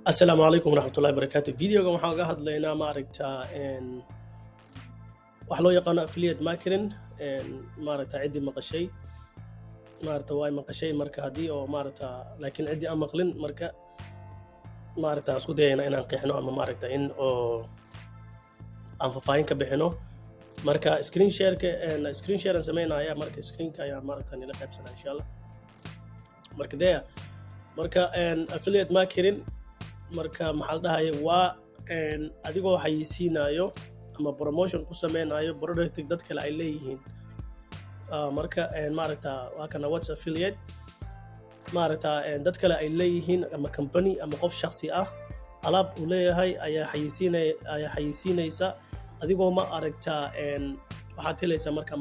السلام عليكم ورحمة الله وبركاته. فيديوga waxaan uga hadlaynaa maaragtaa wax loo yaqaano affiliate marketing maaragtaa cidii maqashay maaragtaa way maqashay marka hadii oo maaragtaa laakiin cidii aan maqlin marka maaragtaa isku dayayna inaan qeexno ama maaragtaa in oo aan faahfaahin ka bixino marka screen share aan sameynaya marka screenka ayaa maaragtaa nila qaybsanaa insha Allah marka affiliate marketing marka maxaa la dhahaye waa adigoo xayeysiinayo ama promotion ku sameynayo product dad kale ay leeyihiin marka maaragtaa waa kana what's affiliate maaragtaa dad kale ay leeyihiin ama company ama qof shakhsi ah alaab uu leeyahay ayaa xayeysiinaysa adigoo ma aragtaa waxaad helaysaa marka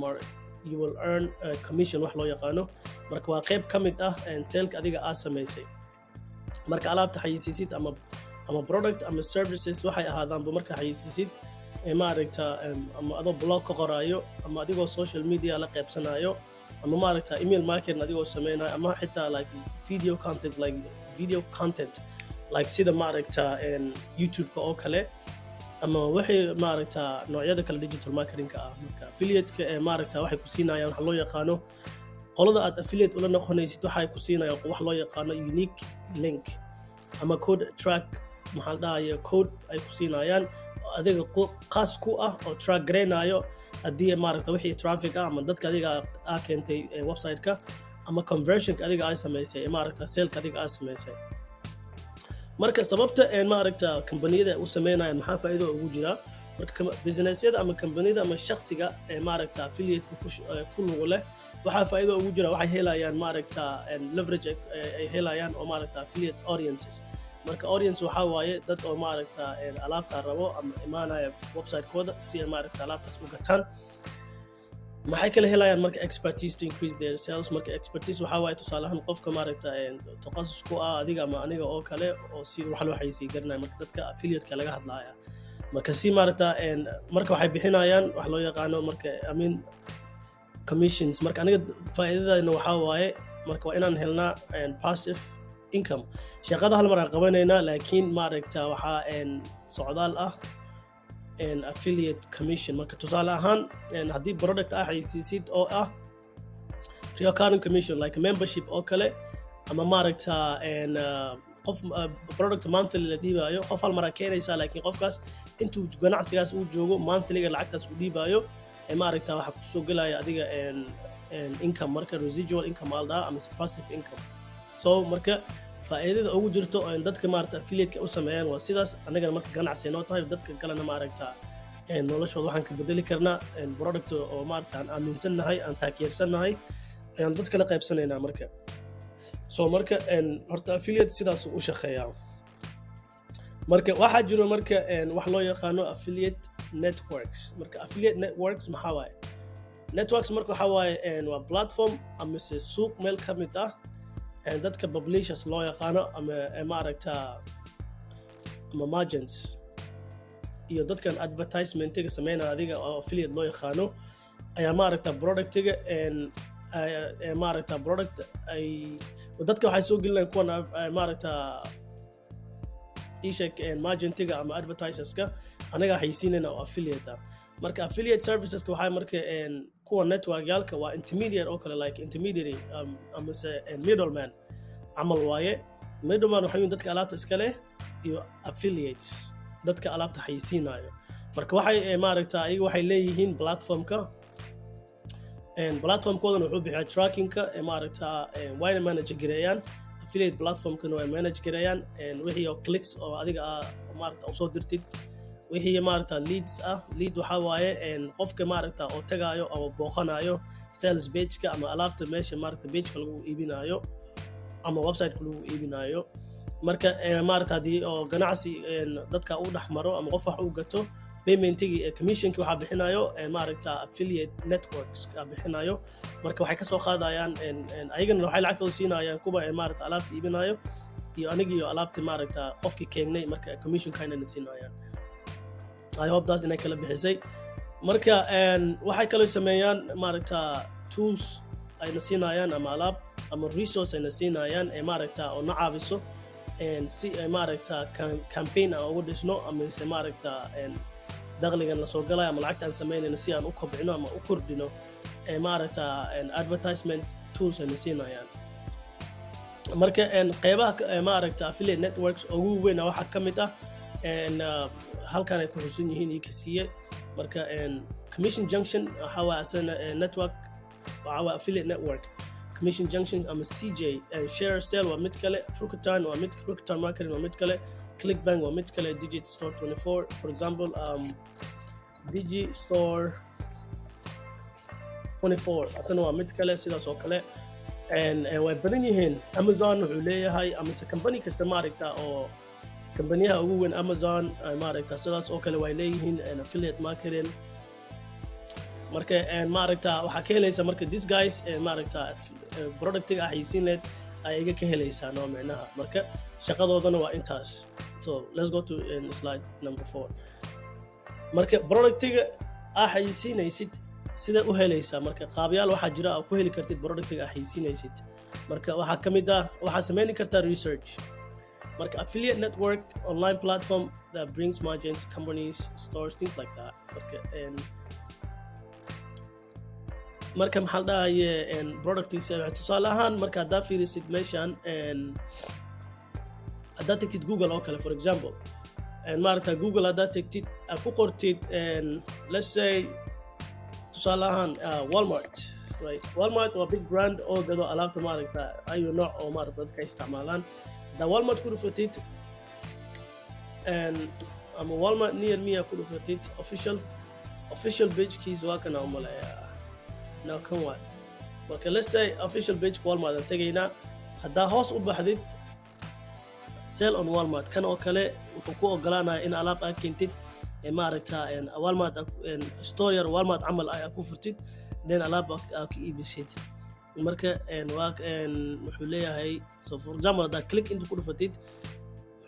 you will earn commission wax loo yaqaano marka waa qayb ka mid ah saleka adiga aad samaysay marka alaabta xayeysiisid ama product ama services waxay ahaadaanba marka xayeysiisid maaragtaa ama adoo blog ka qoraayo ama adigoo social media la qaybsanayo ama maaragtaa email marketing adigoo sameynayo ama xitaa like video content like sida maaragtaa youtube-ka oo kale ama waxay maaragtaa noocyada kale digital marketing-ka ah marka affiliate-ka maaragtaa waxay ku siinayaan wax loo yaqaano qolada aad affiliate ula noqonaysid waxay ku siinayaan wax loo yaqaano unique link ama code track maxaa la dhahaye code ay ku siinayaan adiga qaas ku ah oo track gareynayo haddii maaragta wixii traffic ah ama dadka adiga aa keentay website-ka ama conversionka adiga ay samaysay maaragta saleka adiga aa samaysay marka sababta maaragta kambaniyada u sameynayaan maxaa faa'iido ugu jira marka businessyada ama kambaniyada ama shakhsiga maaragta affiliate-ka ku lug leh waxaa faa'iido ugu jira waxay helayaan maaragta leverage ay helayaan oo maaragta affiliate audiences marka audience waxaa waaye dad oo maaragta alaabta rabo ama imaanaya website-kooda si ay maaragta alaabtaas u gataan maxay kala helayaan marka expertise to increase their sales marka expertise waxaa waaye tusaale ahaan qofka maaragta takhasus ku ah adiga ama aniga oo kale oo si wax loo xayeysiin garanaya marka dadka affiliate-ka laga hadlaaya marka si maaragta marka waxay bixinayaan wax loo yaqaano marka commissions marka aniga faa'iidadayna waxaa waaye marka waa inaan helnaa passive income shaqada hal mar aan qabanaynaa laakiin maaragta waxaa socdaal ah affiliate commission marka tusaale ahaan haddii product ah xayeysiisid oo ah recurring commission like membership oo kale ama maaragta qof product monthly la dhiibayo qof hal mar aa keenaysaa laakiin qofkaas intuu ganacsigaas uu joogo monthlyga lacagtaas uu dhiibayo maaragta waxaa kusoo gelaya adiga income marka residual income aa la dhahaa ama passive income so marka faa'iidada ugu jirto dadka maaragta affiliate-ka u sameeyaan waa sidaas annagana marka ganacsi noo tahay dadka kalena maaragta noloshooda waxaan ka bedeli karnaa product oo maaragta aan aaminsannahay aan taageersannahay ayaan dadka la qaybsanaynaa marka so marka horta affiliate sidaas u shaqeeyaa marka waxaa jiro marka wax loo yaqaano affiliate networks marka affiliate networks maxaa waaye networks marka waxaa waaye waa platform ama se suuq meel ka mid ah dadka publishers loo yaqaano ama maaragta ama margins iyo dadkan advertisement-ga sameynaya adiga oo affiliate loo yaqaano ayaa maaragta productiga maaragta product ay dadka waxay soo gelinayaan kuwan maaragta ishak margin-tiga ama advertiserska anaga xayeysiinayna oo affiliate ah marka affiliate serviceska waxaa marka kuwa network-yaalka waa intermediate oo kale like intermediary ama se middleman camal waaye middleman waxaa dadka alaabta iska leh iyo affiliates dadka alaabta xayeysiinayo marka waxay maaragta ayaga waxay leeyihiin platformkoodana wuxuu bixiyaa trackingka maaragta wayna manage gareeyaan affiliate platformkana way manage gareeyaan wixii oo clicks oo adiga maaragta usoo dirtid wixii maaragta leads ah lead waxaa waaye qofka maaragta oo tagaayo ama booqanayo sales page-ka ama alaabta meesha maaragta page-ka lagu iibinayo ama website-ka lagu iibinayo marka maaragta haddii oo ganacsi dadka u dhex maro ama qof wax u gato payment-igi commission-ki waxaa bixinayo maaragta affiliate networks ka bixinayo marka waxay ka soo qaadayaan ayagana waxay lacagtooda siinayaan kuwa maaragta alaabta iibinayo iyo anigiyo alaabta maaragta qofkii keenay marka commission-kaynana siinayaan I hope that inay kala bixisay marka waxay kala sameeyaan maaragta tools ayna siinayaan ama alaab ama resource ayna siinayaan maaragta oo na caawiso si ay maaragta campaign aan ugu dhisno ama se maaragta dakhligan la soo galay ama lacagta aan samaynayno si aan u kobcino ama u kordhino maaragta advertisement tools ay siinayaan. marka qaybaha maaragta affiliate networks ugu weyn waxa ka mid ah halkan ay ku xusan yihiin ikasiye. marka commission junction waxa waa asana network waxa waa affiliate network. commission junction ama CJ share sale waa mid kale, Rakuten waa mid, Rakuten marketing waa mid kale, Clickbank waa mid kale, Digistore 24 for example Digistore 24 asana waa mid kale sidaas oo kale. way badan yihiin. Amazon wuxuu leeyahay ama company kasta maaragta oo companiyaha ugu weyn Amazon maaragta sidaas oo kale way leeyihiin affiliate marketing. marka maaragta waxa ka helaysa marka these guys maaragta productiga xayisiineed ay iga ka helaysaa noo micnaha. marka shaqadoodana waa intaas. so let's go to slide number 4. marka productiga xayisiinaysid sida u helaysaa marka qaabyaal waxa jira oo ku heli kartid productiga xayisiinaysid. marka waxa kamid ah waxa sameyn kartaa research. marka affiliate network online platform that brings margins companies stores things like that. marka maxaa dhahaye productiisa tusaale ahaan marka haddaa fiirisid meeshan haddaa tagtid Google oo kale for example maaragta Google haddaa tagtid ku qortid let's say tusaale ahaan Walmart, right? Walmart waa big brand oo gado alaabta maaragta ayu nooc oo maaragta dadka isticmaalaan. haddaa Walmart ku dhufatid ama Walmart near me ku dhufatid official page keys waa kana umaleeyaa now come on. marka let's say official page Walmart aan tagaynaa. haddaa hoos u baxdid sell on Walmart kan oo kale wuxuu ku ogolaanayaa in alaab aad keentid maaragta Walmart store yar Walmart camal ay ku furtid then alaab aad ka iibisid. marka wuxuu leeyahay so for example haddaa click inta ku dhufatid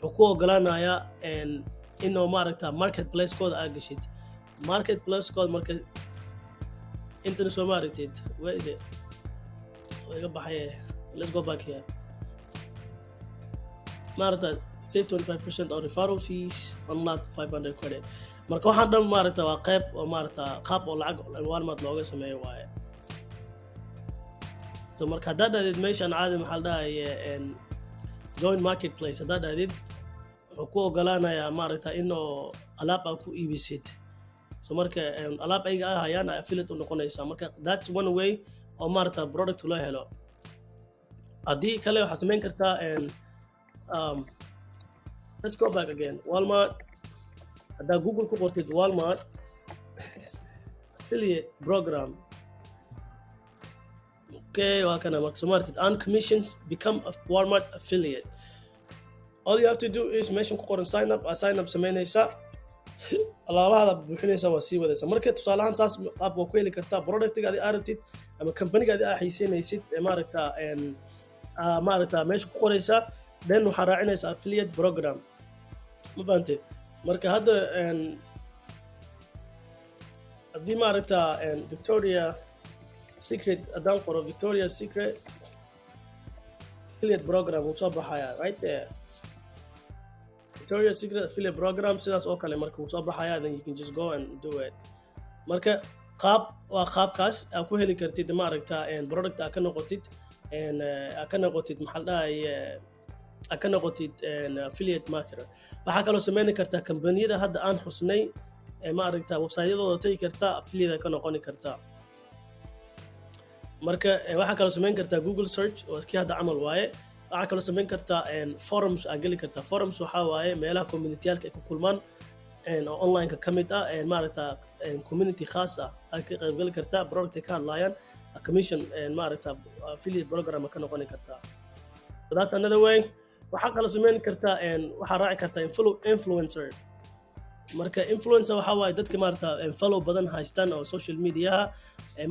wuxuu ku ogolaanayaa inuu maaragta marketplace kooda aad gashid. marketplace kooda marka inta soo maaragtid where is it iga baxay. let's go back here. maaragta save 25% on referral fees unlock 500 credit. marka waxaan dhan maaragta waa qayb oo maaragta qaab oo lacag Walmart looga sameeyo waaye. so marka haddaa dhahdid meeshan caadi maxaa la dhahaye join marketplace haddaa dhahdid wuxuu ku ogolaanayaa maaragta inuu alaab aad ku iibisid. so marka alaab ayga hayaan affiliate u noqonaysaa. marka that's one way oo maaragta product loo helo. haddii kale waxaa samayn kartaa let's go back again. Walmart haddaa Google ku qortid Walmart affiliate program okay waa kana marka soo martid earn commissions become a Walmart affiliate. all you have to do is meeshan ku qoran sign up samaynaysaa alaabaha buuxinaysa waa sii wadaysa. marka tusaale ahaan saas qaab waa ku heli kartaa productiga aad aragtid ama company-ga aad xayisiinaysid maaragta meesha ku qoraysa then waxaa raacinaysa affiliate program. ma fahamtay. marka hadda haddii maaragta Victoria Secret haddaan qoro Victoria Secret affiliate program wuu soo baxayaa right there. Victoria Secret affiliate program sidaas oo kale marka wuu soo baxayaa then you can just go and do it. marka waa qaabkaas aad ku heli kartid maaragta product aad ka noqotid maxaa la dhahaye aad ka noqotid affiliate marketer. waxaa kaloo samayn kartaa kambaniyada hadda aan xusnay maaragta website-yadooda tagi kartaa affiliate ka noqon kartaa. marka waxaa kaloo samayn kartaa Google search oo kii hadda camal waaye. waxaa kaloo samayn kartaa forums aad geli kartaa. forums waxaa waaye meelaha community-yaalka ay ku kulmaan oo online-ka ka mid ah maaragta community khaas ah aad ka qaybgeli kartaa product ay ka hadlayaan commission maaragta affiliate program ka noqon kartaa. so that's another way. waxaa kaloo samayn kartaa waxaa raaci kartaa influencer. marka influencer waxaa waaye dadka maaragta follow badan haystaan oo social media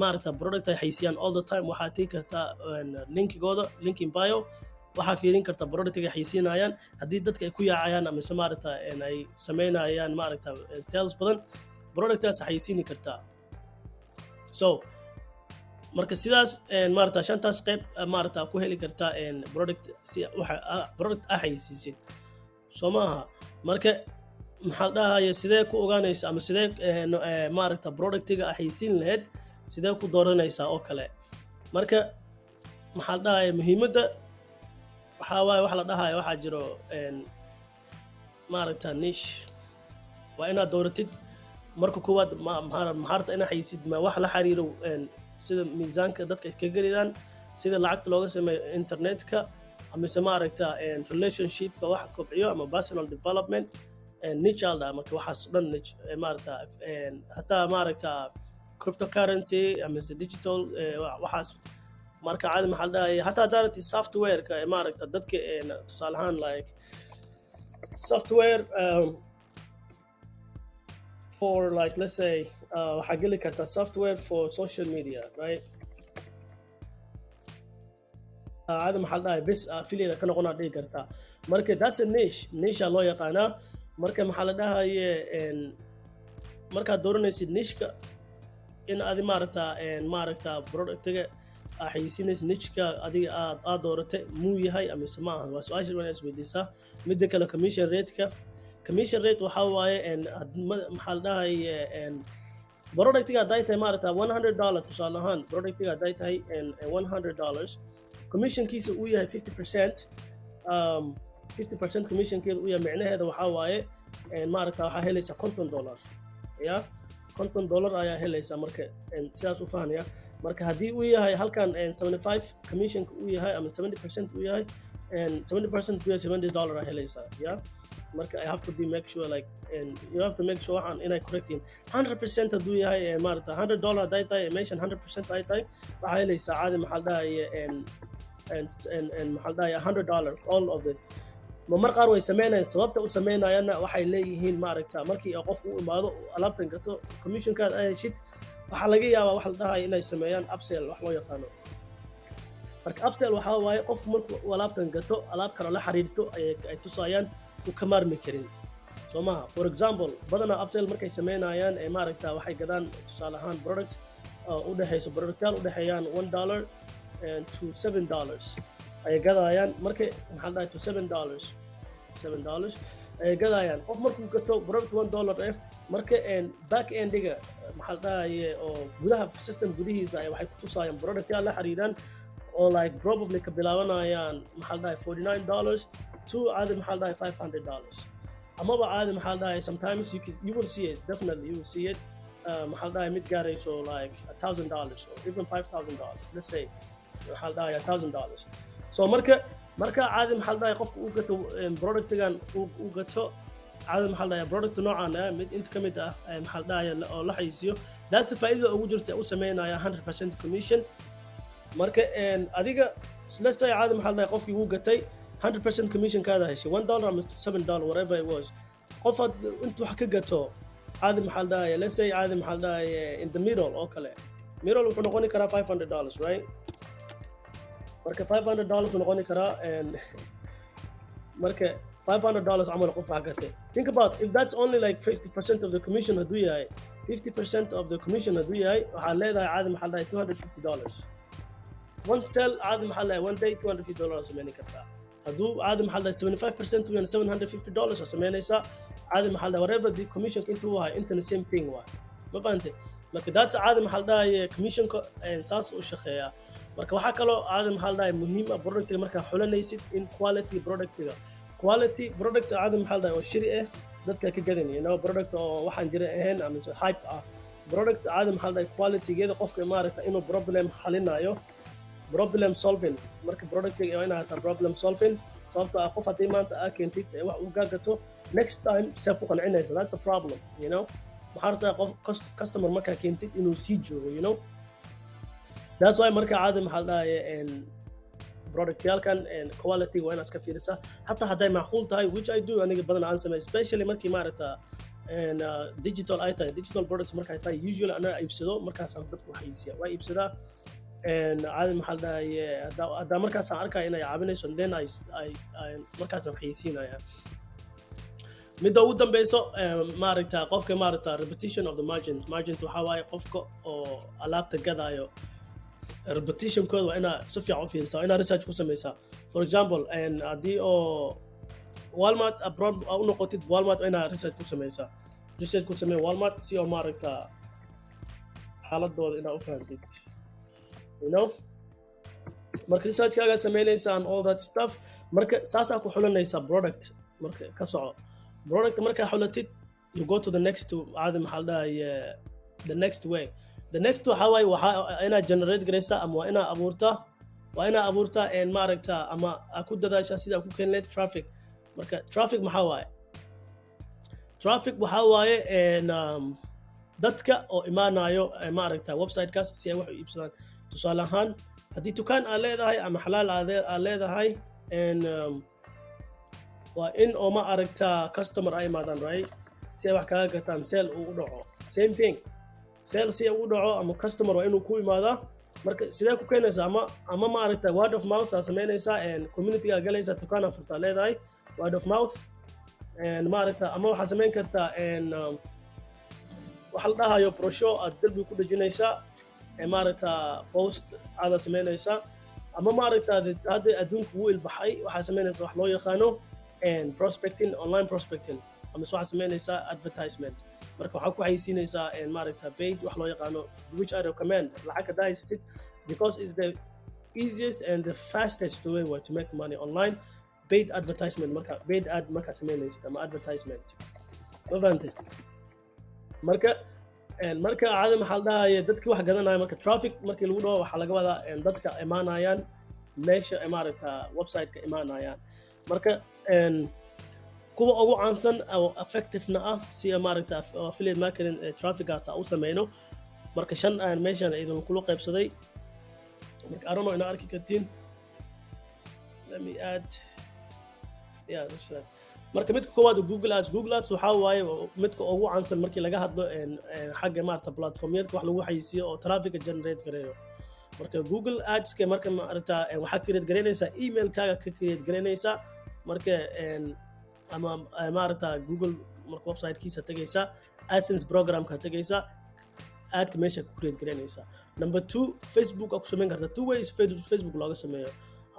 maaragta product ay haysiyaan all the time. waxaa tagi kartaa linkigooda link in bio waxaa fiirin kartaa product ay haysiinayaan. haddii dadka ay ku yaacayaan ama maaragta ay sameynayaan maaragta sales badan productaas haysiini kartaa. so marka sidaas maarata shantaas qayb maarata ku heli kartaa product si waxa product ahaysiisid soo maaha marka maxaa la dhahaye sidee ku ogaanaysa ama sidee maarata productiga ahaysiin lahayd sidee ku dooranaysaa oo kale marka maxaa la dhahaye muhiimadda waxaa waaye waxa la dhahaye waxaa jiro maarata niche waa inaad dooratid marka koowaad maxaarta inaad haysid ma wax la xiriiro sida miisaanka dadka iska gelidaan sida lacagta looga sameeyo internetka amise maaragta relationshipka wax kobciyo ama personal development niche alda marka waxaas dhan niche maaragta hataa maaragta cryptocurrency amise digital waxaas marka caadi maxaa la dhahaye hataa daarati softwareka maaragta dadka tusaale ahaan like software for like let's say waxaa geli kartaa software for social media right caadi maxaa la dhahaye bes affiliate ka noqonaa dhigi kartaa marka that's a niche loo yaqaanaa marka maxaa la dhahaye markaad dooranaysid nicheka in adi maaragta productiga xayisiinaysa nicheka adiga aad dooratay muu yahay amise ma aha waa su-aasha waa isweydiisaa midda kale commission rate waxaa waaye maxaa la dhahaye productiga hadday tahay maaragta $100 tusaale ahaan productiga hadday tahay $100 commissionkiisa uu yahay 50% 50% commissionkeeda uu yahay micnaheeda waxaa waaye maaragta waxaa helaysa $50 ya $50 ayaa helaysa marka sidaas u fahanaya marka haddii uu yahay halkan 75 commissionka uu yahay ama 70% uu yahay 70% uu yahay $70 ayaa helaysa ya marka I have to be make sure like you have to make sure waxaan inay correct yihiin 100% hadduu yahay maaragta $100 hadday tahay meeshan 100% ay tahay waxaa helaysaa caadi maxaa la dhahaye maxaa la dhahaye $100 all of it mar qaar way sameynayaan sababta u sameynayaanna waxay leeyihiin maaragta markii qof uu imaado alaabtan gato commissionkaad ay heshid waxaa laga yaabaa wax la dhahayo inay sameeyaan upsell wax loo yaqaano marka upsell waxaa waaye qofku markuu alaabtan gato alaab kale la xiriirto ay tusayaan uu ka maarmi karin soo maha for example badanaa upsell markay sameynayaan maaragta waxay gadaan tusaale ahaan product u dhexayso productyaal u dhexeeyaan $1 to $7 ay gadayaan marka maxaa la dhahay to $7 ay gadayaan qof markuu gato product $1 marka back endiga maxaa la dhahaye oo gudaha system gudihiisa ay waxay ku tusayaan productyaal la xiriiraan oo like probably ka bilaabanayaan maxaa la dhahay $49 to caadi maxaa la dhahay $500 amaba caadi maxaa la dhahay sometimes you will see it definitely you will see it maxaa la dhahay mid gaarayso like $1,000 or even $5,000 let's say maxaa la dhahay $1,000 so marka caadi maxaa la dhahay qofka uu gato productigan uu gato caadi maxaa la dhahay product noocan mid inta ka mid ah maxaa la dhahay oo la xayisiyo that's the faa'iido ugu jirta u sameynaya 100% commission marka adiga let's say caadi maxaa la dhahay qofkii uu gatay 100% commission kaada heshay $1 ama $7 whatever it was qof intuu wax ka gato caadi maxaa la dhahay let's say caadi maxaa la dhahay in the middle oo kale middle wuxuu noqon karaa $500 right marka $500 wuxuu noqon karaa marka $500 camal qof wax gatay think about if that's only like 50% of the commission haduu yahay 50% of the commission haduu yahay waxaa leedahay caadi maxaa la dhahay $250 one sell caadi maxaa la dhahay one day $250 sameyn kartaa hadduu caadi maxaa la dhahay 75% uu yahay $750 sameynaysaa caadi maxaa la dhahay whatever the commission intuu yahay inta the same thing waa ma fahamtay marka that's caadi maxaa la dhahay commissionka saas u shaqeeyaa marka waxaa kaloo caadi maxaa la dhahay muhiim ah productiga markaa xulanaysid in quality product caadi maxaa la dhahay oo shiri ah dadka ka gadanaya product oo waxaan jira ahayn ama hype ah product caadi maxaa la dhahay qualitygeeda qofka maaragta inuu problem xalinayo problem solving marka productiga waa inaad tahay problem solving sababtoo ah qof haddii maanta aa keentid wax uu gaa gato next time see ku qancinaysa that's the problem maxaa rabtaa qof customer markaa keentid inuu sii joogo that's why marka caadi maxaa la dhahaye productyaalkan quality waa inaad iska fiirisaa hataa hadday macquul tahay which I do aniga badan aan sameeyo especially markii maaragta digital ay tahay digital products markay tahay usually anaa iibsado markaasaan dadku waxaysiiya waa iibsadaa caadi maxaa la dhahaye haddaa markaasaan arkaya inay caabinayso then markaasaan waxaysiinaya midda ugu dambeyso maaragta qofka maaragta repetition of the margin waxaa waaye qofka oo alaabta gadaayo repetition code waa inaa si fiican u fiirisaa, waa inaa research ku samaysaa. For example, haddii oo Walmart abroad u noqotid, Walmart waa inaa research ku samaysaa. Research ku samee Walmart si oo maaragta xaaladooda inaa u fahantid, you know. marka researchkaaga samaynaysaa and all that stuff, marka saasaa ku xulanaysaa product. marka ka soco product markaa xulatid, you go to the next caadi maxaa la dhahaye the next way. The next waxa waaye waxaa inaa generate garaysaa ama waa inaa abuurtaa maaragta ama aa ku dadaashaa sida ku keeni lahayd traffic. marka traffic maxaa waaye? Traffic waxaa waaye dadka oo imaanayo maaragta websitekaas si ay wax u iibsadaan. tusaale ahaan haddii dukaan aad leedahay ama xalaal aad leedahay, waa in oo ma aragta customer ay imaadaan, right? si ay wax kaaga gataan, sale uu u dhaco. Same thing, sale si uu u dhaco ama customer waa inuu ku imaadaa. marka sidee ku keenaysaa? ama ma aragta word of mouth aad samaynaysaa, community-ga galaysaa, dukaan aad furtaa leedahay, word of mouth. ma aragta ama waxaad samayn kartaa waxa la dhahayo brochure aad dalbi ku dhejinaysaa, maaragta post aad samaynaysaa. ama maaragta hadda adduunku wuu ilbaxay, waxaad samaynaysaa wax loo yaqaano prospecting, online prospecting, ama waxaad samaynaysaa advertisement. marka waxaa ku xayeysiinaysaa maaragta paid, wax loo yaqaano, which I recommend lacag haddaa haysatid, because it's the easiest and the fastest way to make money online. paid advertisement, marka paid ad markaa samaynaysid ama advertisement, ma fahantay? marka caadi maxaa la dhahaye dadkii wax gadanaya, marka traffic markii lagu dhaho waxaa laga wadaa dadka imaanayaan meesha maaragta website-ka imaanayaan. marka kuwa ugu caansan oo effective-na ah si maaragta affiliate marketing traffic-gaas u samayno, marka 5 aan meeshan idin kula qaybsaday. marka I don't know inaa arki kartiin. Let me add, yeah, that's that. marka midka koowaad Google Ads waxaa waaye midka ugu caansan markii laga hadlo xagga maaragta platformyadka wax lagu xayeysiiyo oo traffic generate gareeyo. marka Google Ads-ka marka maaragta waxaa create gareynaysaa email-kaaga ka create gareynaysaa. marka ama maaragta Google marka website-kiisa tagaysaa, AdSense program-ka tagaysaa, aadka meesha ku create gareynaysaa. Number 2, Facebook ku samayn kartaa. 2 ways Facebook looga sameeyo.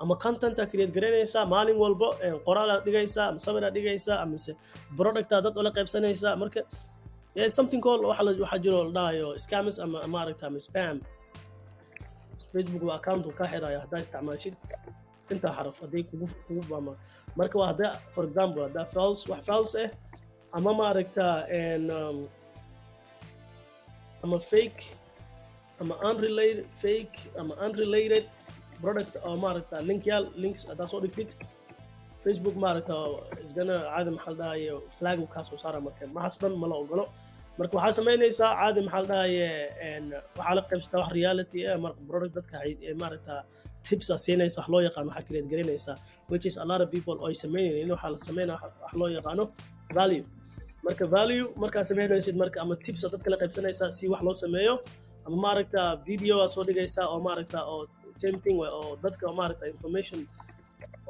ama content create gareynaysaa, maalin walba qoraal aad dhigaysaa, ama sawir aad dhigaysaa, ama product aad dad ula qaybsanaysaa. marka something called waxa jiro la dhahayo scams ama maaragta ama spam. Facebook waa account ka xiraya haddaa isticmaashid inta xaraf haday kugu baama. marka waa hadda for example hadda false ama maaragta ama fake ama unrelated product oo maaragta links haddaa soo dhigtid, Facebook maaragta isgana caadi maxaa la dhahaye flag uu kaa soo saara. marka maxaas dhan ma la ogolo. marka waxaa samaynaysaa caadi maxaa la dhahaye waxaa la qaybsataa wax reality marka product dadka maaragta tips aad siinaysa, wax loo yaqaano waxaa create gareynaysaa, which is a lot of people oo ay samaynayeen. waxaa la samaynaa wax loo yaqaano value. marka value markaad samaynaysid marka ama tips aad dadka la qaybsanaysaa si wax loo sameeyo, ama maaragta video aad soo dhigaysaa oo maaragta oo same thing oo dadka maaragta information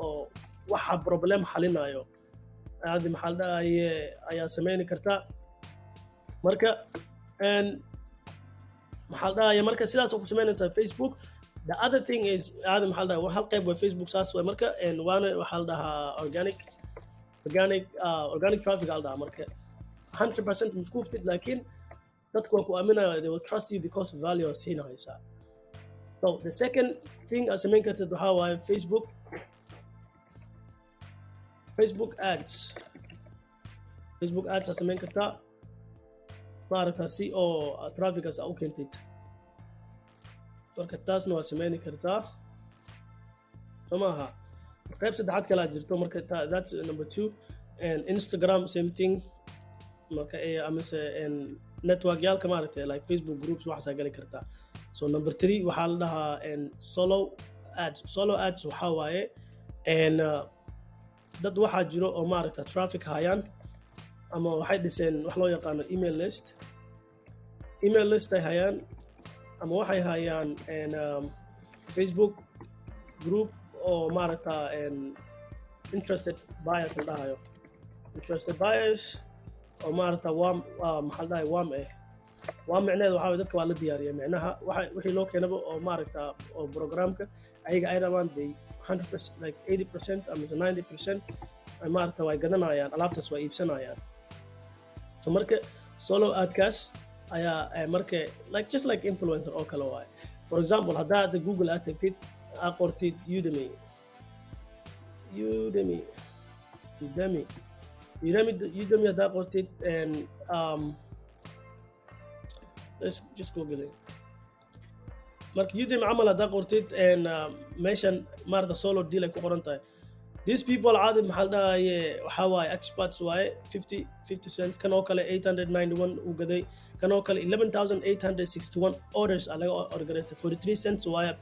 oo waxa problem xalinayo caadi maxaa la dhahaye ayaa samayni kartaa. marka maxaa la dhahaye marka sidaas ku samaynaysaa Facebook. The other thing is caadi maxaa la dhahaye hal qayb waa Facebook saas way. marka waana waxaa la dhahaa organic traffic la dhahaa. marka 100% muskuuftid, laakiin dadku waa ku aaminaya, they will trust you because of value aad siinaysaa. So the second thing aad samayn kartid waxaa waaye Facebook ads aad samayn kartaa maaragta si oo traffic-aas u keentid. marka taasna waad samayni kartaa, soo maaha. qayb saddexaad kale aad jirto. marka that's number 2. and Instagram same thing. marka amase network-yaalka maaragta like Facebook groups waxaasaa gali kartaa. so number 3 waxaa la dhahaa solo ads waxaa waaye dad waxaa jiro oo maaragta traffic hayaan ama waxay dhiseen wax loo yaqaano email list ay hayaan, ama waxay hayaan Facebook group oo maaragta interested buyers la dhahayo. interested buyers oo maaragta maxaa la dhahay waa micnaheedu waxaa waye dadka waa la diyaariya micnaha wixii loo keenaba oo maaragta oo programka ayaga ay rabaan they 100% like 80% ama 90% maaragta way gadanayaan alaabtaas waa iibsanayaan so marka solo adkaas ayaa marka like just like influencer oo kale waaye for example haddaad google aad tagtid aad qortid Udemy haddaad qortid and let's just google it marka Udemy camal haddaad qortid and meeshan maaragta solo deal ay ku qoran tahay these people عادي maxaa dhahaye waxa waaye experts waaye 50 cent kan oo kale 891 uu gaday kan oo kale 11861 orders laga organized 43 cents waaye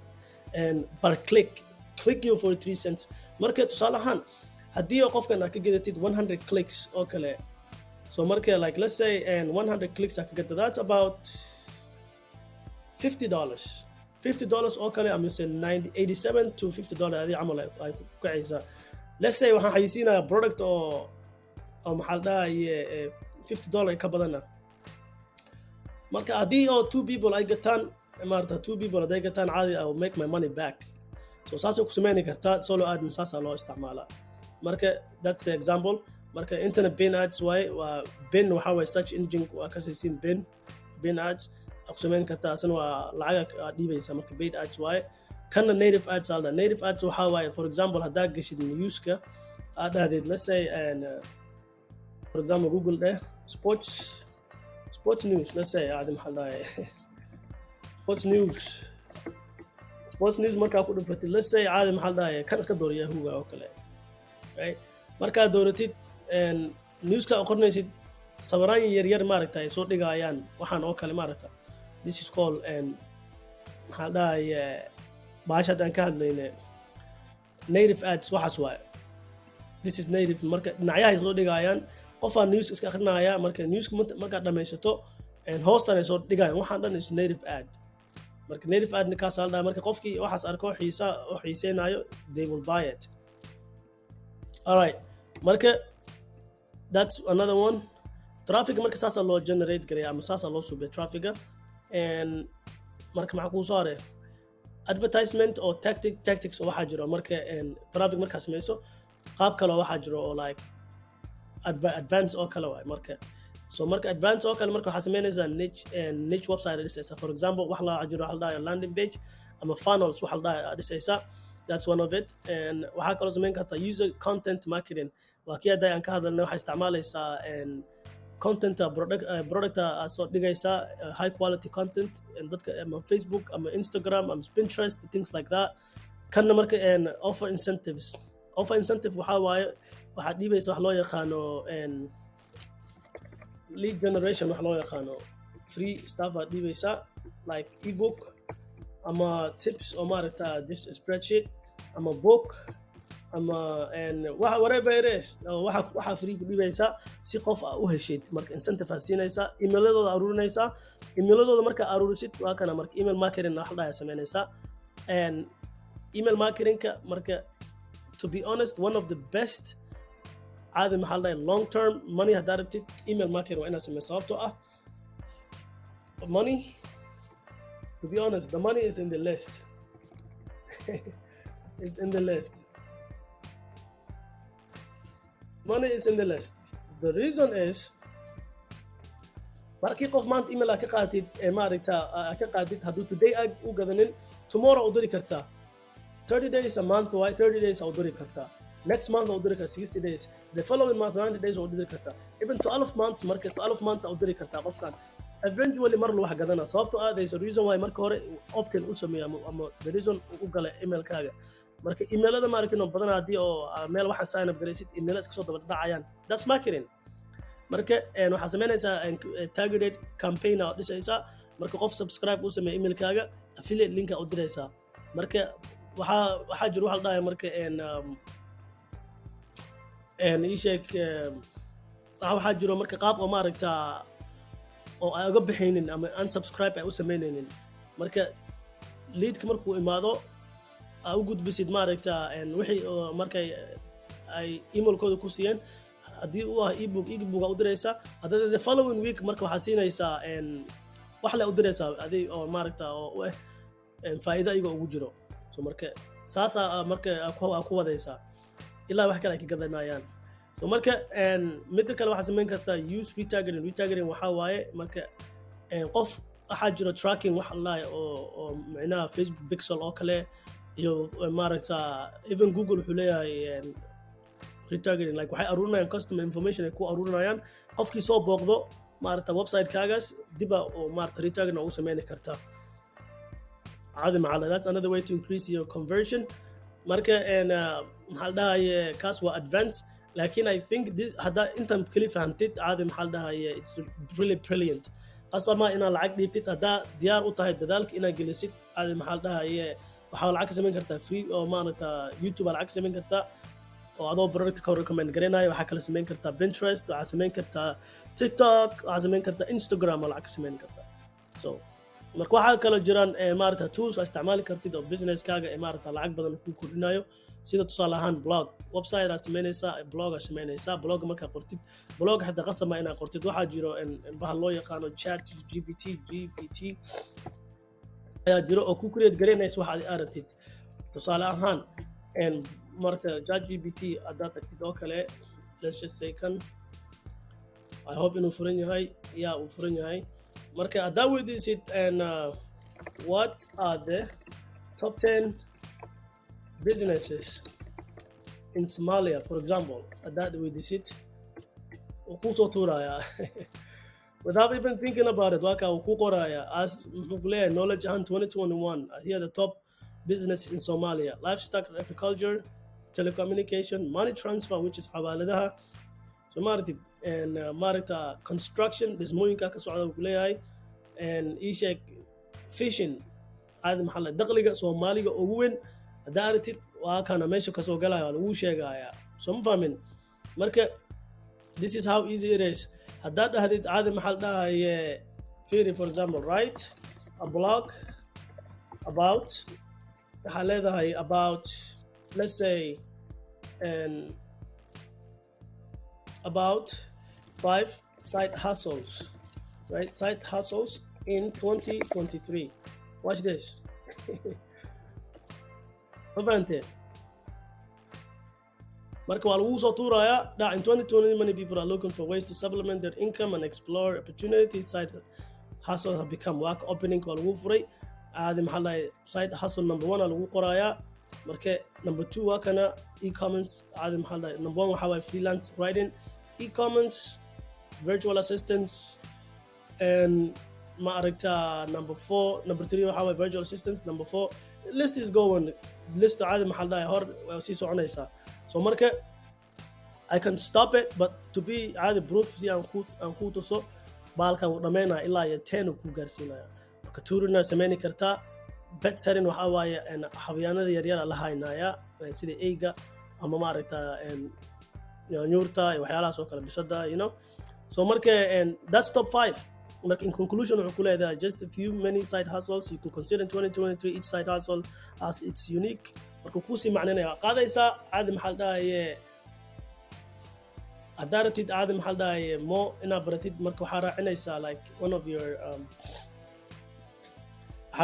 and per click you 43 cents marka tusaale ahaan haddii qofkan aad ka gadatid 100 clicks oo kale so marka like let's say and 100 clicks aad ka gadatid that's about $50 oo kale ama 87 to $50 adii camal ay ku kacaysaa let's say waxaan xayisiinayaa product oo maxaa la dhahaye $50 ka badana marka haddii oo two people ay gataan maarta two people haday gataan caadi I will make my money back so saasay ku sameyn kartaa solo ad saasaa loo isticmaalaa marka that's the example marka internet bin ads waaye waa bin waxaa waaye search engine waa ka saysiin bin ads ku sameyn kartaa asana waa lacag aad dhiibaysa marka paid ads waaye kana native ads alda native ads waxaa waaye for example haddaad gashid newska aad dhahdeed let's say and for example google dheh sports news let's say aad maxaa dhahaye sports news markaa ku dhufatid let's say caadi maxaa dhahaye kan iska door yahoo oo kale right markaa dooratid newska qornaysid sawiraan yar maaragta ay soo dhigayaan waxaan oo kale maaragta this is called maxaa dhahaye baasha aan ka hadlayne native ads waxaas waaye this is native marka dhinacyahay soo dhigayaan qofaa news iska akhrinaya marka newska markaad dhamaysato hoostan ay soo dhigayaan waxaan dhan is native ad marka native ad kaas la dhahay marka qofkii waxaas arko xiiseenayo they will buy it alright marka that's another one traffic marka saasa loo generate gareeya ama saasa loo subiya traffic and marka maxaa kuu soo haray advertisement or tactics oo waxaa jiro marka traffic markaa samayso qaab kale waxaa jiro oo like advance oo kale waay marka so marka advance oo kale marka waxaa sameynaysaa niche website dhisaysa for example wax la jiro waxa la dhahayo landing page ama funnels waxa la dhahayo dhisaysa that's one of it and waxaa kaloo sameyn kartaa user content marketing waa kii hadda aan ka hadalnay waxaa isticmaalaysaa content product soo dhigaysaa high quality content dadka ama Facebook ama Instagram ama Pinterest things like that kana marka offer incentive waxaa waaye waxaa dhiibaysa wax loo yaqaano lead generation wax loo yaqaano free stuff aad dhiibaysa like ebook ama tips oo maaragta just spreadsheet ama book ama whatever it is waxa free ku dhiibaysa si qof u heshid marka incentive aad siinaysa email-adooda aruurinaysa email-adooda marka aruurisid waa kana marka email marketing wax dhahay sameynaysa and email marketing-ka marka to be honest one of the best caadi maxaa la dhahay long term money haddaad rabtid email marketing waa inaad sameysa sababtoo ah money to be honest the money is in the list it's in the list money is in the list the reason is markii qof maanta email ka qaatid maaragta ka qaatid hadduu today u gadanin tomorrow u diri kartaa 30 days a month why 30 days u diri kartaa next month u diri kartaa 60 days the following month 90 days u diri kartaa even 12 months marka 12 months u diri kartaa qofkan eventually mar wax gadana sababtoo ah there's a reason why marka hore opt-in u sameeyo ama the reason u gala email kaaga marka emailada marketing badan hadii oo meel waxa sign up gareysid email iska soo daba dhacayaan that's marketing marka waxa sameynaysaa targeted campaign oo dhisaysa marka qof subscribe u sameeyo email kaaga affiliate link u diraysa marka waxa jiro waxa la dhahay marka isheek waxa jiro marka qaab oo maaragta oo ay uga bixinin ama unsubscribe ay u sameynaynin marka leadka markuu imaado u gudbisid maaragta wixii markay ay emailkooda ku siiyeen haddii uu ah ebook u diraysa haddana the following week marka waxaa siinaysaa wax la u diraysaa adig oo maaragta oo u ah faa'iido ayaga ugu jiro so marka saasa marka ku wadaysaa ilaa wax kale ay ka gadanayaan so marka midda kale waxaa samayn kartaa use retargeting waxaa waaye marka qof waxaa jiro tracking wax allah oo micnaha Facebook pixel oo kale iyo maaragta even Google wuxuu leeyahay retargeting like waxay aruurinayaan customer information ay ku aruurinayaan qofkii soo booqdo maaragta website-kaagaas diba oo maaragta retargeting ugu samayn kartaa caadi macala that's another way to increase your conversion marka maxaa la dhahaye kaas waa advance laakiin I think haddaa intan kali fahantid caadi maxaa la dhahaye it's really brilliant qasama inaad lacag dhiibtid haddaa diyaar u tahay dadaalka inaad gelisid caadi maxaa la dhahaye waxaa lacag ka samayn kartaa free oo maaragta YouTube lacag ka samayn kartaa oo adoo product ka recommend garanayo waxaa kala samayn kartaa Pinterest waxaa samayn kartaa TikTok waxaa samayn kartaa Instagram oo lacag ka samayn kartaa so marka waxaa kala jiraan maaragta tools aad isticmaali kartid oo businesskaaga maaragta lacag badan ku kordhinayo sida tusaale ahaan blog website aad samaynaysaa blog aad samaynaysaa blog markaa qortid blog xataa qasama inaad qortid waxaa jiro bahal loo yaqaano ChatGPT ayaa jiro oo ku create garaynaysa wax aad aragtid tusaale ahaan marka ChatGPT haddaad tagtid oo kale let's just say kan I hope inuu furan yahay yaa uu furan yahay marka haddaa weydiisid what are the top 10 businesses in Somalia for example haddaad weydiisid wuu kuu soo tuurayaa without even thinking about it waa kaa wuu kuu qorayaa as muxuu leeyahay knowledge ahaan 2021 here are the top businesses in Somalia livestock agriculture telecommunication money transfer which is xawaaladaha so maaragtid maaragta construction dhismooyinka ka socda uu leeyahay sheeg fishing caadi maxaa la dakhliga Soomaaliga ugu weyn haddaa aragtid waa kana meesha kasoo galaya waa lagu sheegayaa soo ma fahmin marka this is how easy it is haddaa dhahdid caadi maxaa la dhahaye theory for example write a blog about waxaa leedahay about let's say about 5 side hustles right side hustles in 2023 watch this mafahante marka waa lagu soo tuurayaa in 2020 many people are looking for ways to supplement their income and explore opportunities side hustle have become work opening waa lagu furay caadi maxaa lahay side hustle number 1 lagu qorayaa marka number 2 waa kana e-commerce caadi maxaa lahay number 1 waxaa waay freelance writing e-commerce virtual assistants and maaragta number 4 number 3 waxaa waay virtual assistants number 4 list is going list caadi maxaa lahay hor sii soconaysaa so marka I can stop it but to be caadi proof si aan ku tuso baalka uu dhameynaa ilaa iyo 10 uu ku gaarsiinaya marka tuurina sameyn kartaa bet setting waxa waaye xayawaanada yaryar la haynaya sida eeyga ama maaragta nyuurta iyo waxyaalahaas oo kale bisada you know so marka that's top 5 like in conclusion wuxuu ku leedahay just a few many side hustles you can consider in 2023 each side hustle as its unique marka ku sii macnaynaya qaadaysa caadi maxal dhahaye adaratid caadi maxal dhahaye mo ina baratid marka waxa raacinaysa like one of your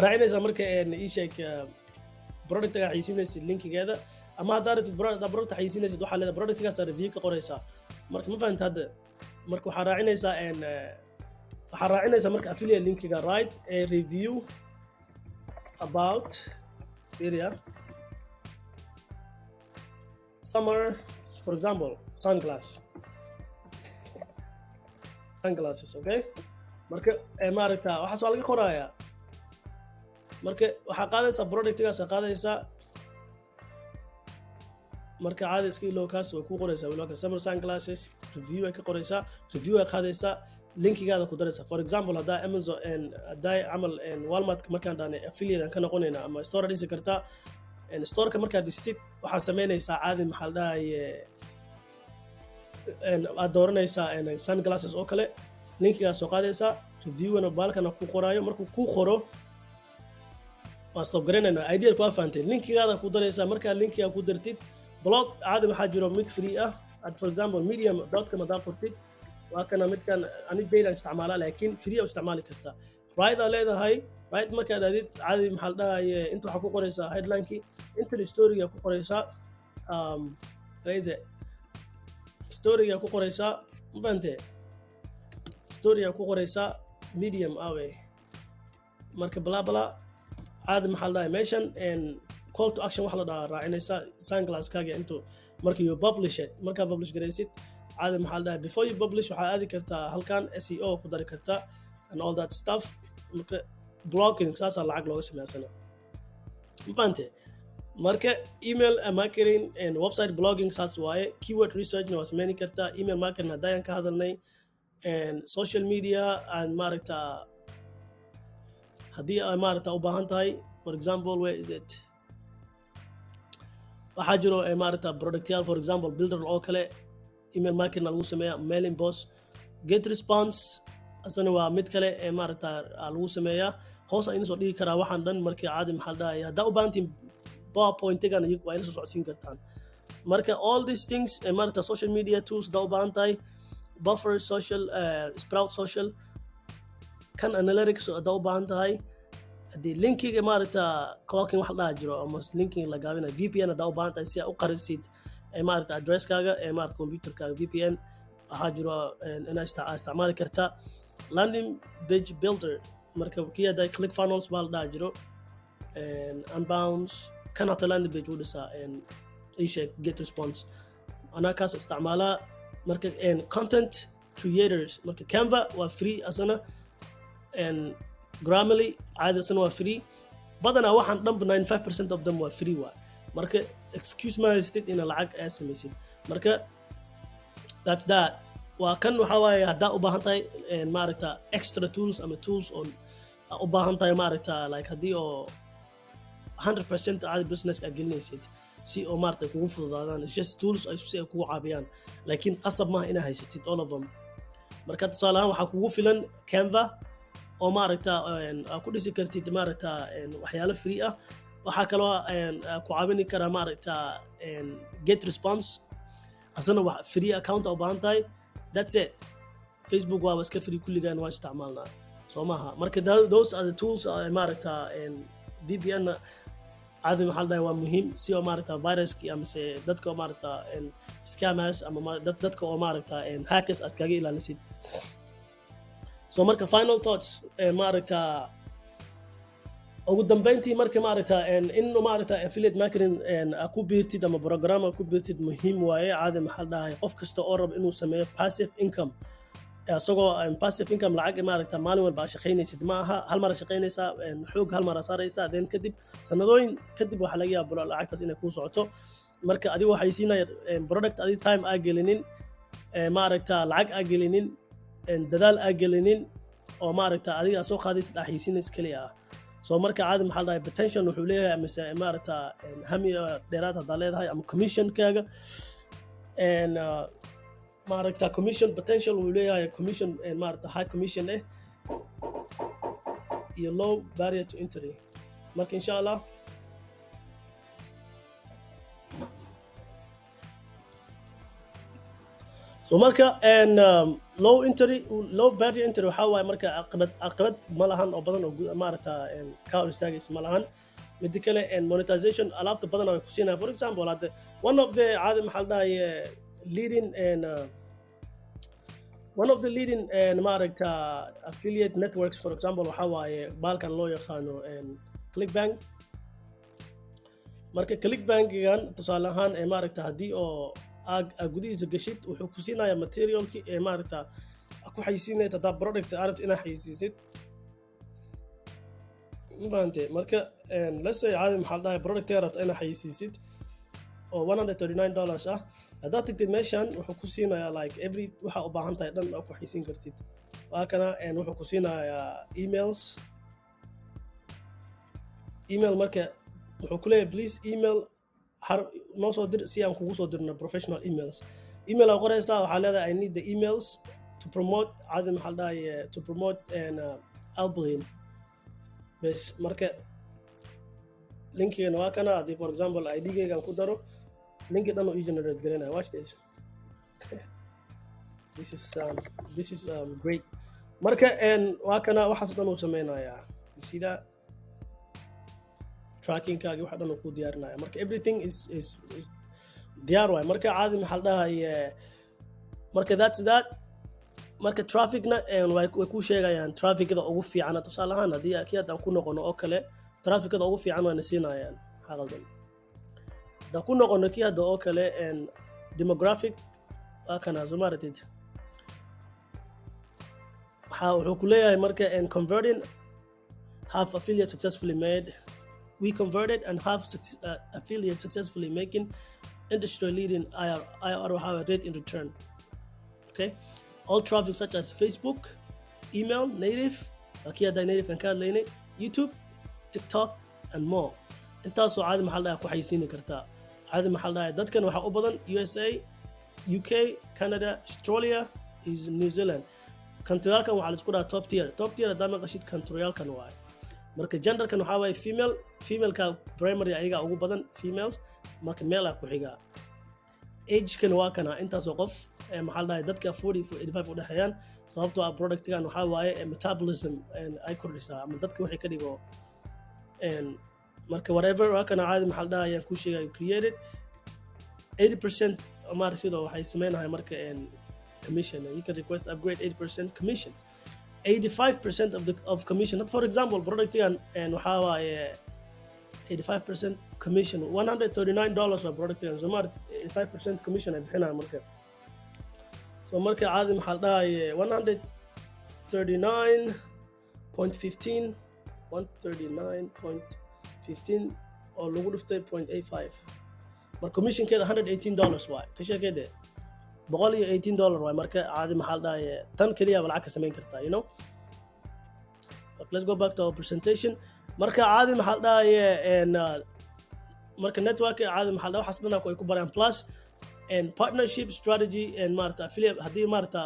raacinaysa marka ii sheeg product-ga xayisiinaysa linkigeeda ama adaratid product xayisiinaysa waxa leedahay product-gaas review ka qoraysa marka ma fahantaa hadda marka waxa raacinaysa marka affiliate linkiga right a review about area summer for example sunglasses okay marka maaragta waxa soo laga qoraya marka waxa qaadaysa product-gaas qaadaysa marka caadi iska ilowkaas way ku qoraysaa wilka summer sunglasses review ay ka qoraysaa review ay qaadaysaa linkigaada ku daraysa for example hadda Amazon hadday amal Walmart markaan dhaanay affiliate aan ka noqonayna ama store dhisi kartaa store-ka markaa dhistid waxaa sameynaysaa caadi maxal dhahaye aad dooranaysaa sunglasses oo kale linkigaas soo qaadaysaa reviewna baalkana ku qoraayo markuu ku qoro waa stop garanayna idea ku afaantay linkigaada ku daraysaa markaa linkiga ku dartid blog caadi waxaa jiro mid free ah for example medium.com adaa qortid waa kana midkan ani baylan isticmaalaa laakiin free u isticmaali kartaa right aa leedahay right markaad aadid caadi maxaa la dhahaye inta waxaa ku qoraysaa headlinekii intana storyga ku qoraysaa raise storyga ku qoraysaa mafahante storyga ku qoraysaa medium awe marka bla bla caadi maxaa la dhahaye meeshan call to action waxa la dhahaa raacinaysaa sunglasskaaga intuu marka you publish it markaa publish garaysid caadi maxaa la dhahaye before you publish waxaa aadi kartaa halkan SEO ku dari kartaa and all that stuff marka blogging saasaa lacag looga sameysana mafahante marka email marketing and website blogging saas waaye keyword research waa sameyn kartaa email marketing haddayaan ka hadalnay and social media and maaragta haddii ay maaragta u baahan tahay for example where is it waxaa jiro maaragta productyaal for example builder oo kale email marketing lagu sameeya mailing boss get response asana waa mid kale maaragta lagu sameeyaa hoos ayna soo dhigi karaa waxaan dhan markii caadi maxaa la dhahaye haddaa u baahantiin powerpoint-gan waa ina soo socodsiin kartaan marka all these things maaragta social media tools haddaa u baahan tahay buffer social sprout social kan analytics haddaa u baahan tahay haddii linkiga maaragta clocking wax la dhaha jiro ama linking la gaabinayo VPN haddaa u baahan tahay si aad u qarisid maaragta addresskaaga maaragta computerkaaga VPN waxaa jiro inaad isticmaali kartaa landing page builder marka kii hadday click funnels baa la dhaha jiro unbounds kan hata landing page u dhisaa isheeg get response anaa kaas isticmaalaa marka content creators marka Canva waa free asana Grammarly caadi asana waa free badanaa waxaan dhanba 95% of them waa free waa marka excuse ma haystid ina lacag aad samaysid marka that's that waa kan waxaa waaye haddaa u baahan tahay maaragta extra tools ama tools oo u baahan tahay maaragta like haddii oo 100% caadi business aad gelinaysid si oo maaragta kugu fududaadaan just tools ay si ay kugu caabiyaan laakiin qasab maaha inaa haysatid all of them marka tusaale ahaan waxaa kugu filan Canva oo maaragta ku dhisi kartid maaragta waxyaalo free ah waxaa kaloo ku caawini karaa maaragta get response asana wax free account u baahan tahay that's it Facebook waa iska free kulligaan waa isticmaalnaa soo maaha marka those are the tools maaragta VPN caadi maxaa la dhahaye waa muhiim si oo maaragta viruskii amase dadka oo maaragta scammers ama dadka oo maaragta hackers askaga ilaalisid so marka final thoughts maaragta ugu dambeyntii marka maaragta in maaragta affiliate marketing ku biirtid ama program ku biirtid muhiim waaye caadi maxaa la dhahaye qof kasta oo raba inuu sameeyo passive income asagoo passive income lacag maaragta maalin walba shaqaynaysid ma aha hal mar shaqaynaysaa xoog hal mar saaraysaa then kadib sanadooyin kadib waxa laga yaabaa lacagtaas inay ku socoto marka adigu waxay siinaya product adiga time aa gelinin maaragta lacag aa gelinin dadaal aa gelinin oo maaragta adiga soo qaadaysid xayisiinays kaliya ah soo marka caadi maxaa la dhahaye potential wuxuu leeyahay mise maaragta hami dheeraad haddaa leedahay ama commissionkaaga maaragta commission potential uu leeyahay commission maaragta high commission iyo low barrier to entry marka insha Allah so marka low barrier entry waxa waaye marka aqabad ma lahan oo badan oo maaragta ka hor istaagaysa ma lahan mid kale monetization alaabta badan oo ku siinaya for example hadda one of the caadi maxaa la dhahaye leading one of the leading maaragta affiliate networks for example waxa waaye baalkan loo yaqaano Clickbank marka Clickbank-gan tusaale ahaan maaragta haddii oo gudihiisa gashid wuxuu ku siinayaa materialki maaragta ku xayisiinaya tada product arabta inaa xayisiisid mafahante marka let's say caadi maxaa la dhahaye product arabta inaa xayisiisid oo $139 ah haddaad tagtid meeshan wuxuu ku siinayaa like every waxa u baahan tahay dhan oo ku xayisiin kartid waa kana wuxuu ku siinayaa email marka wuxuu ku leeyahay please email noo soo dir si aan kugu soo dirno professional emails email aa qoraysaa waxaa leedahay I need the emails to promote caadi maxaa la dhahaye to promote Alblin bes marka linkigan waa kana haddii for example ID-gaygan ku daro linki dhan oo ii generate garanaya watch this this is great marka waa kana waxaas dhan uu samaynayaa sida tracking kaagi waxa dhan uu ku diyaarinaya marka everything is diyaar waay marka caadi maxaa la dhahaye marka that's that marka trafficna way ku sheegayaan trafficada ugu fiican tusaale ahaan haddii kii aan ku noqono oo kale trafficada ugu fiican wayna siinayaan xaqaldan da ku noqono kii hadda oo kale demographic kana zumaratid wuxuu ku leeyahay marka converting half affiliate successfully made we converted and half affiliate successfully making industry leading IR rate in return. Okay, all traffic such as Facebook, email, native, native and card YouTube, TikTok and more. intaasoo caadi maxaa la dhahaa ku xaysiini kartaa caadi maxaa la dhahaa dadkan waxaa u badan USA, UK, Canada, Australia is New Zealand. Kantriyalkan waxaa la isku dhahaa top tier haddaa maqashid kantriyalkan waaye marka genderkan waxaa waaye femaleka primary ayaga ugu badan females marka male ku xiga agekan waa kana intaasoo qof maxaa la dhahay dadka 40-85 u dhexeeyaan sababtoo ah productgan waxaa waaye metabolism ay kordhisaa ama dadka waxay ka dhigo marka whatever waa kana caadi maxaa la dhahay ku sheegay created 80% maar sidoo waxay sameynahay marka commission you can request upgrade 80% commission 85% of commission for example productgan waxaa waaye 85% commission $139 for productgan so mar 85% commission ay bixinayaan marka so marka caadi maxaa la dhahay 139.15 oo lagu dhiftay 0.85 marka commissionkeeda $118 waay ka sheekeede $118 waay marka caadi maxaa la dhahay tan kaliya lacag ka samayn kartaa you know let's go back to our presentation marka caadi maxaa la dhahay marka network caadi maxaa la dhahay waxaas dhan ay ku barayaan plus and partnership strategy and marta affiliate haddii marta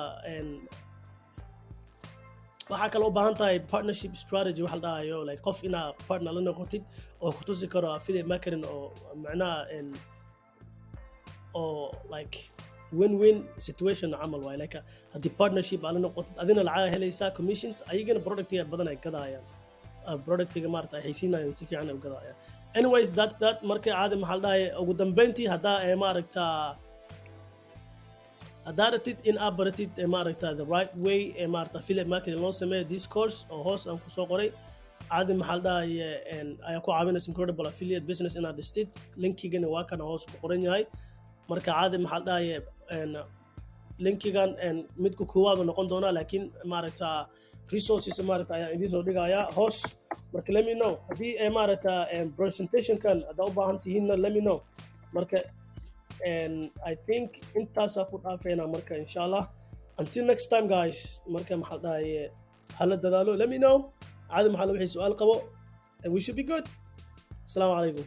waxaa kaloo u baahan tahay partnership strategy waxa la dhahayo like qof inaa partner la noqotid oo ku tusi karo affiliate marketing oo macnaha oo like win-win situation camal waay like haddii partnership aad la noqotid adina lacag helaysaa commissions ayagana productiga badan ay gadayaan productiga maarta ay haysiinayaan si fiican ay u gadayaan anyways that's that marka caadi maxaa la dhahay ugu dambeyntii haddaa maaragta haddaa ratid in aad baratid maaragta the right way maarta affiliate marketing loo sameeyo this course oo hoos aan kusoo qoray caadi maxaa la dhahay ayaa ku caawinaysa incredible affiliate business inaad dhistid linkigana waa kana hoos ku qoran yahay marka caadi maxaa la dhahay linkigan midku koowaad uu noqon doonaa laakiin maaragta resources maaragta ayaa idiin soo dhigayaa hoos marka let me know haddii maaragta presentationkan haddaa u baahan tihiinna let me know marka I think intaasaa ku dhaafeynaa marka insha allah until next time guys marka maxaa la dhahay hala dadaalo let me know caadi maxaa la wixii su-aal qabo and we should be good. Assalamu alaikum.